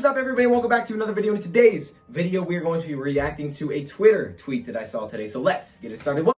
What is up, everybody? Welcome back to another video. In today's video, we are going to be reacting to a Twitter tweet that I saw today. So let's get it started.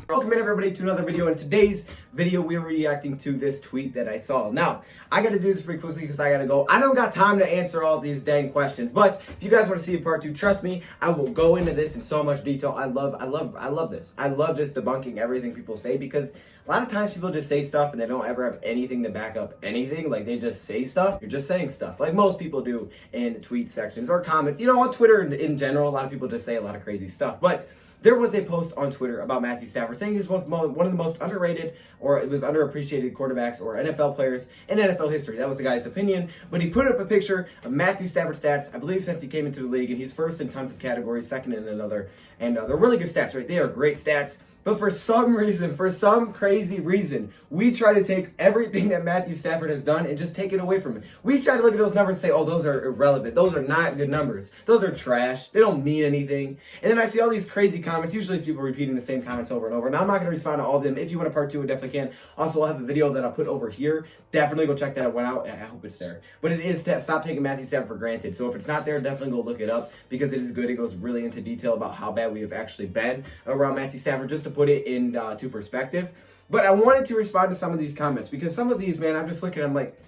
Welcome in, everybody, to another video. In today's video, we're reacting to this tweet that I saw. Now, I gotta do this pretty quickly because I gotta go. I don't got time to answer all these dang questions, but if you guys want to see a part 2, trust me, I will go into this in so much detail. I love this. I love just debunking everything people say, because a lot of times people just say stuff and they don't ever have anything to back up anything. Like, they just say stuff. You're just saying stuff, like most people do in tweet sections or comments. You know, on Twitter in general, a lot of people just say a lot of crazy stuff. But there was a post on Twitter about Matthew Stafford saying he's one of the most underrated, or it was underappreciated quarterbacks or NFL players in NFL history. That was the guy's opinion. But he put up a picture of Matthew Stafford stats, I believe, since he came into the league, and he's first in tons of categories, second in another. And they're really good stats, right? They are great stats. But for some reason, for some crazy reason, we try to take everything that Matthew Stafford has done and just take it away from him. We try to look at those numbers and say, oh, those are irrelevant. Those are not good numbers. Those are trash. They don't mean anything. And then I see all these crazy comments. Usually it's people repeating the same comments over and over. Now, I'm not going to respond to all of them. If you want a part 2, I definitely can. Also, I'll have a video that I'll put over here. Definitely go check that one out. I hope it's there. But it is to stop taking Matthew Stafford for granted. So if it's not there, definitely go look it up, because it is good. It goes really into detail about how bad we have actually been around Matthew Stafford, just to put it in to perspective. But I wanted to respond to some of these comments, because some of these, man, I'm just looking at them like,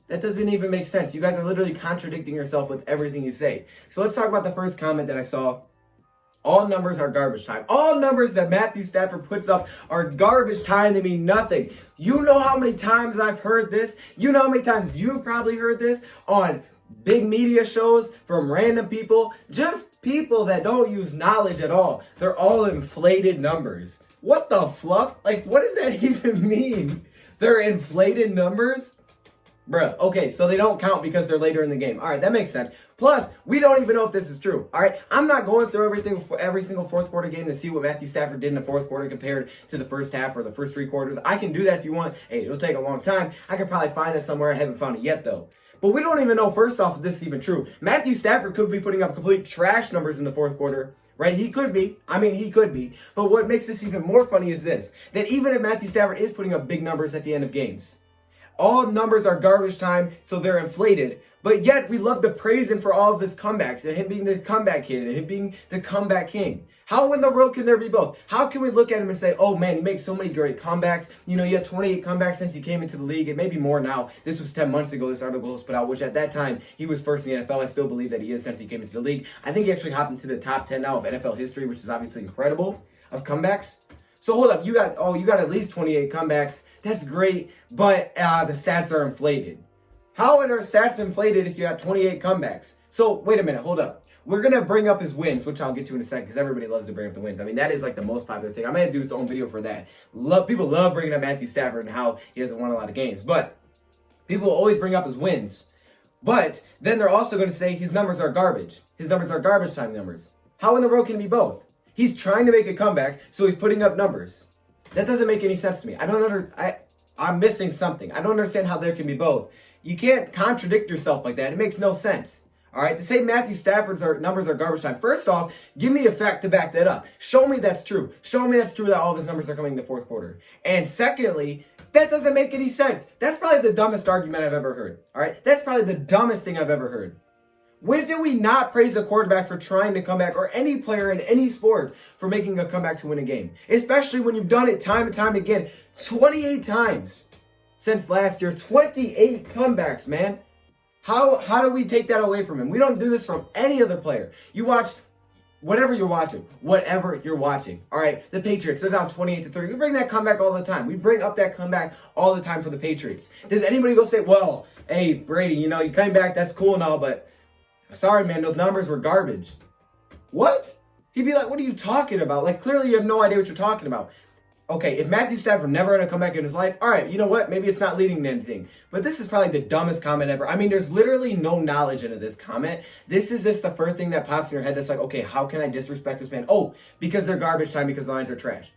that doesn't even make sense. You guys are literally contradicting yourself with everything you say. So let's talk about the first comment that I saw. All numbers are garbage time. All numbers that Matthew Stafford puts up are garbage time. They mean nothing. You know how many times I've heard this? You know how many times you've probably heard this on big media shows from random people, just people that don't use knowledge at all. They're all inflated numbers. What the fluff? Like, what does that even mean? They're inflated numbers? Bruh, okay, so they don't count because they're later in the game. All right, that makes sense. Plus, we don't even know if this is true. All right, I'm not going through everything for every single fourth quarter game to see what Matthew Stafford did in the fourth quarter compared to the first half or the first 3 quarters. I can do that if you want. Hey, it'll take a long time. I can probably find it somewhere. I haven't found it yet, though. But we don't even know, first off, if this is even true. Matthew Stafford could be putting up complete trash numbers in the fourth quarter, right? He could be. I mean, he could be. But what makes this even more funny is this, that even if Matthew Stafford is putting up big numbers at the end of games, all numbers are garbage time, so they're inflated. But yet, we love to praise him for all of his comebacks, and him being the comeback kid, and him being the comeback king. How in the world can there be both? How can we look at him and say, oh man, he makes so many great comebacks. You know, he had 28 comebacks since he came into the league. It may be more now. This was 10 months ago, this article was put out, which at that time, he was first in the NFL. I still believe that he is since he came into the league. I think he actually hopped into the top 10 now of NFL history, which is obviously incredible, of comebacks. So hold up, you got at least 28 comebacks. That's great, but the stats are inflated. How are stats inflated if you got 28 comebacks? So wait a minute, hold up. We're going to bring up his wins, which I'll get to in a second, because everybody loves to bring up the wins. I mean, that is like the most popular thing. I might do its own video for that. People love bringing up Matthew Stafford and how he hasn't won a lot of games. But people always bring up his wins. But then they're also going to say his numbers are garbage. His numbers are garbage time numbers. How in the world can it be both? He's trying to make a comeback, so he's putting up numbers. That doesn't make any sense to me. I'm missing something. I don't understand how there can be both. You can't contradict yourself like that. It makes no sense. All right, to say Matthew Stafford's numbers are garbage time, first off, give me a fact to back that up. Show me that's true. Show me that's true that all of his numbers are coming in the fourth quarter. And secondly, that doesn't make any sense. That's probably the dumbest argument I've ever heard. All right, that's probably the dumbest thing I've ever heard. When do we not praise a quarterback for trying to come back, or any player in any sport for making a comeback to win a game? Especially when you've done it time and time again, 28 times since last year. 28 comebacks, man. How do we take that away from him? We don't do this from any other player. You watch whatever you're watching, all right? The Patriots, they're down 28-3. We bring that comeback all the time. We bring up that comeback all the time for the Patriots. Does anybody go say, well, hey, Brady, you know, you came back, that's cool and all, but sorry, man, those numbers were garbage. What? He'd be like, what are you talking about? Like, clearly you have no idea what you're talking about. Okay, if Matthew Stafford never had a comeback in his life, all right, you know what? Maybe it's not leading to anything. But this is probably the dumbest comment ever. I mean, there's literally no knowledge into this comment. This is just the first thing that pops in your head that's like, okay, how can I disrespect this man? Oh, because they're garbage time, because the lines are trash.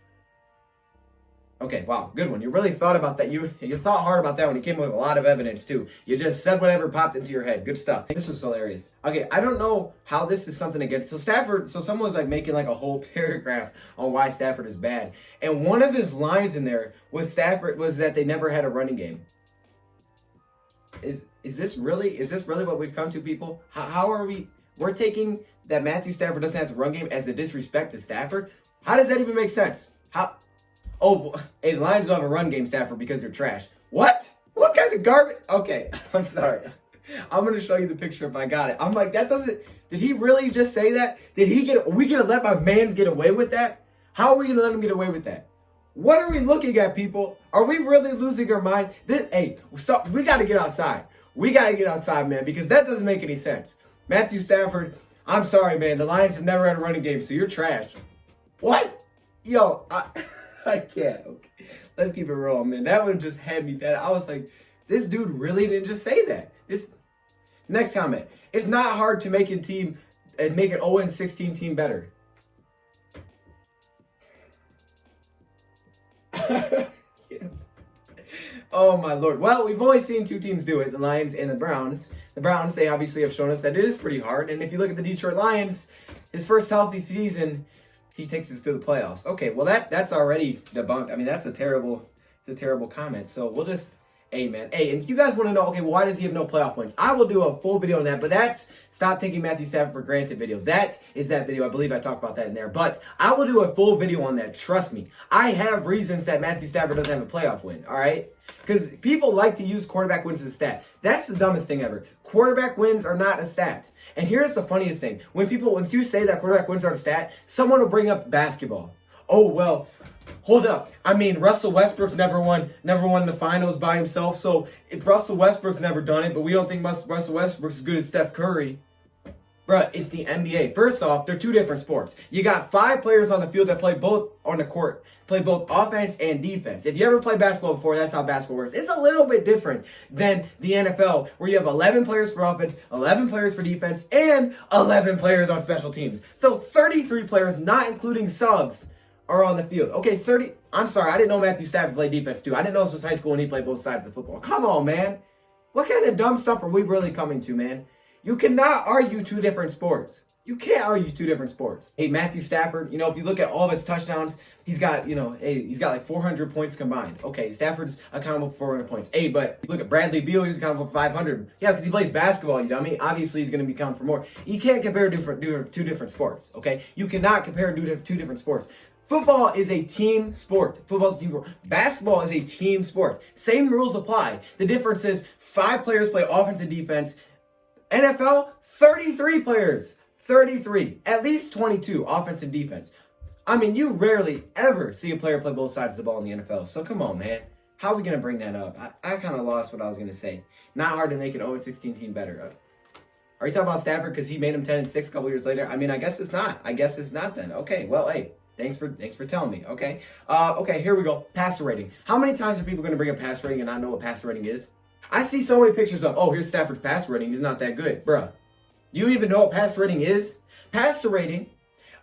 Okay, wow, good one. You really thought about that. You thought hard about that one. You came with a lot of evidence, too. You just said whatever popped into your head. Good stuff. This was hilarious. Okay, I don't know how this is something to get. So someone was like making like a whole paragraph on why Stafford is bad. And one of his lines in there was that they never had a running game. Is this really what we've come to, people? How are we're taking that Matthew Stafford doesn't have a run game as a disrespect to Stafford? How does that even make sense? How? Oh, hey, the Lions don't have a run game, Stafford, because they're trash. What? What kind of garbage? Okay, I'm sorry. I'm going to show you the picture if I got it. I'm like, that doesn't... Did he really just say that? Are we going to let my mans get away with that? How are we going to let him get away with that? What are we looking at, people? Are we really losing our mind? We got to get outside. We got to get outside, man, because that doesn't make any sense. Matthew Stafford, I'm sorry, man. The Lions have never had a running game, so you're trash. What? Yo, I can't. Okay. Let's keep it real, man. That one just had me bad. I was like, this dude really didn't just say that. Next comment. It's not hard to make a team and make an 0-16 team better. Yeah. Oh my Lord. Well, we've only seen two teams do it, the Lions and the Browns. The Browns, they obviously have shown us that it is pretty hard. And if you look at the Detroit Lions, his first healthy season, he takes us to the playoffs. Okay, well that's already debunked. I mean, it's a terrible comment. So we'll just, hey man. Hey, and if you guys want to know, okay, well, why does he have no playoff wins? I will do a full video on that, but that's Stop Taking Matthew Stafford for Granted video. That is that video. I believe I talked about that in there. But I will do a full video on that. Trust me. I have reasons that Matthew Stafford doesn't have a playoff win, all right? Because people like to use quarterback wins as a stat. That's the dumbest thing ever. Quarterback wins are not a stat. And here's the funniest thing. Once you say that quarterback wins are a stat, someone will bring up basketball. Oh, well, hold up. I mean, Russell Westbrook's never won the finals by himself. So if Russell Westbrook's never done it, but we don't think Russell Westbrook's as good as Steph Curry, bruh, it's the NBA. First off, they're two different sports. You got 5 players on the field that play both on the court, play both offense and defense. If you ever played basketball before, that's how basketball works. It's a little bit different than the NFL, where you have 11 players for offense, 11 players for defense, and 11 players on special teams. So 33 players, not including subs, are on the field. Okay, 30. I'm sorry, I didn't know Matthew Stafford played defense too. I didn't know this was high school and he played both sides of football. Come on, man. What kind of dumb stuff are we really coming to, man? You cannot argue two different sports. You can't argue two different sports. Hey, Matthew Stafford, if you look at all of his touchdowns, he's got like 400 points combined. Okay, Stafford's accountable for 400 points. Hey, but look at Bradley Beal, he's accountable for 500. Yeah, because he plays basketball, you dummy. Obviously, he's going to be counted for more. You can't compare two different sports, okay? You cannot compare two different sports. Football is a team sport. Football is a team sport. Basketball is a team sport. Same rules apply. The difference is 5 players play offense and defense. NFL, 33 players. 33. At least 22 offense and defense. I mean, you rarely ever see a player play both sides of the ball in the NFL. So come on, man. How are we going to bring that up? I kind of lost what I was going to say. Not hard to make an 0-16 team better. Are you talking about Stafford because he made him 10-6 a couple years later? I mean, I guess it's not. Then. Okay, well, hey. Thanks for telling me, okay? Okay, here we go. Passer rating. How many times are people going to bring up passer rating and not know what passer rating is? I see so many pictures of, oh, here's Stafford's passer rating. He's not that good. Bruh, do you even know what passer rating is? Passer rating,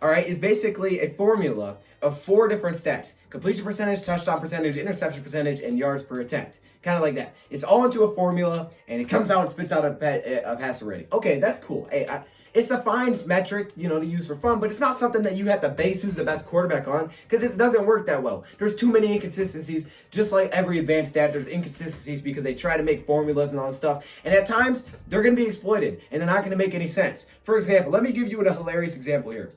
all right, is basically a formula of 4 different stats. Completion percentage, touchdown percentage, interception percentage, and yards per attempt. Kind of like that. It's all into a formula, and it comes out and spits out a passer rating. Okay, that's cool. Hey, it's a fine metric, to use for fun, but it's not something that you have to base who's the best quarterback on, because it doesn't work that well. There's too many inconsistencies. Just like every advanced stat, there's inconsistencies because they try to make formulas and all this stuff, and at times, they're going to be exploited, and they're not going to make any sense. For example, let me give you a hilarious example here.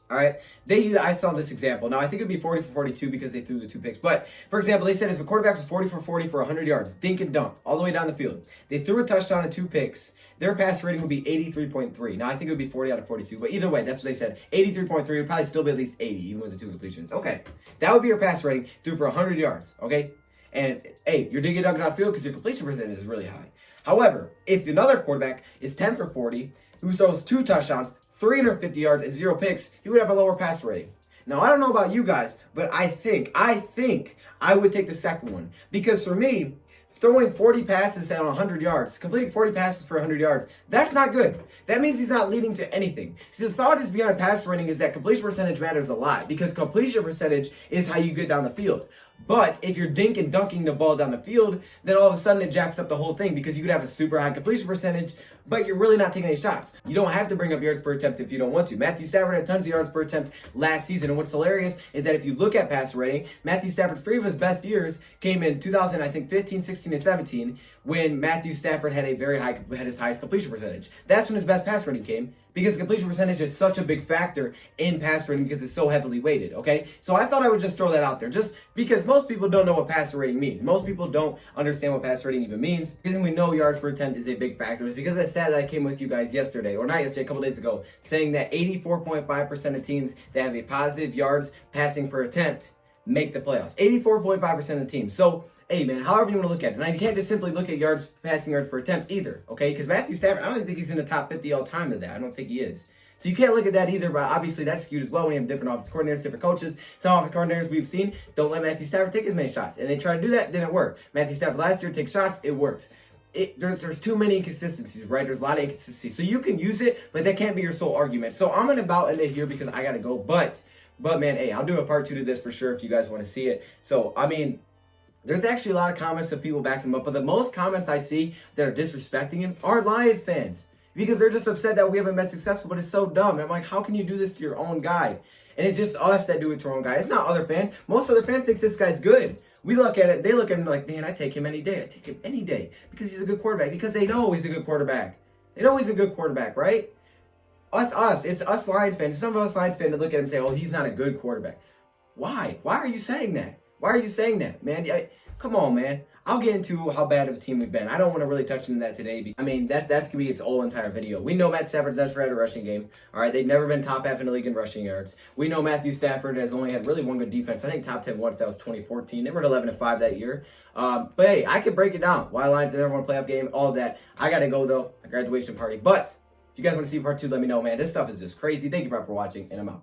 All right, I saw this example. Now, I think it'd be 40 for 42 because they threw the 2 picks. But, for example, they said if the quarterback was 40 for 40 for 100 yards, dink and dunk, all the way down the field, they threw a touchdown and 2 picks, their pass rating would be 83.3. Now, I think it would be 40 out of 42. But either way, that's what they said. 83.3 would probably still be at least 80, even with the 2 completions. Okay, that would be your pass rating, threw for 100 yards, okay? And, hey, you're dinking and dunking downfield because your completion percentage is really high. However, if another quarterback is 10 for 40, who throws 2 touchdowns, 350 yards and 0 picks, he would have a lower passer rating. Now, I don't know about you guys, but I think I would take the second one. Because for me, throwing 40 passes on 100 yards, completing 40 passes for 100 yards, that's not good. That means he's not leading to anything. See, the thought is behind passer rating is that completion percentage matters a lot, because completion percentage is how you get down the field. But if you're dinking dunking the ball down the field, then all of a sudden it jacks up the whole thing because you could have a super high completion percentage, but you're really not taking any shots. You don't have to bring up yards per attempt if you don't want to. Matthew Stafford had tons of yards per attempt last season, and what's hilarious is that if you look at passer rating, Matthew Stafford's 3 of his best years came in 2015, 16, and 17 when Matthew Stafford had his highest completion percentage. That's when his best pass rating came, because completion percentage is such a big factor in pass rating because it's so heavily weighted, okay? So I thought I would just throw that out there, just because most people don't know what passer rating means. Most people don't understand what passer rating even means. The reason we know yards per attempt is a big factor is because of that stat that I came with you guys yesterday, or not yesterday, a couple days ago, saying that 84.5% of teams that have a positive yards passing per attempt make the playoffs. 84.5% of the teams. So, hey man, however you want to look at it. Now you can't just simply look at passing yards per attempt either, okay? Because Matthew Stafford, I don't even think he's in the top 50 all time of that. I don't think he is. So you can't look at that either, but obviously that's skewed as well when you have different offensive coordinators, different coaches. Some offensive coordinators we've seen don't let Matthew Stafford take as many shots. And they try to do that, didn't work. Matthew Stafford last year takes shots, it works. There's too many inconsistencies, right? There's a lot of inconsistencies. So you can use it, but that can't be your sole argument. So I'm going to about end it here because I got to go. But man, hey, I'll do a part 2 to this for sure if you guys want to see it. So, I mean, there's actually a lot of comments of people backing him up, but the most comments I see that are disrespecting him are Lions fans because they're just upset that we haven't been successful, but it's so dumb. I'm like, how can you do this to your own guy? And it's just us that do it to our own guy. It's not other fans. Most other fans think this guy's good. We look at it, they look at him like, man, I take him any day. I take him any day because he's a good quarterback, because they know he's a good quarterback. They know he's a good quarterback, right? It's us Lions fans. Some of us Lions fans that look at him and say, oh, he's not a good quarterback. Why? Why are you saying that? Why are you saying that, man? Come on, man. I'll get into how bad of a team we've been. I don't want to really touch into that today. I mean, that's going to be its whole entire video. We know Matt Stafford's never had a rushing game. All right, they've never been top half in the league in rushing yards. We know Matthew Stafford has only had really one good defense. I think top 10 once. That was 2014. They were at 11-5 that year. But hey, I could break it down. Why Lions never won a playoff game, all of that. I got to go, though. A graduation party. But if you guys want to see part 2, let me know, man. This stuff is just crazy. Thank you, bro, for watching, and I'm out.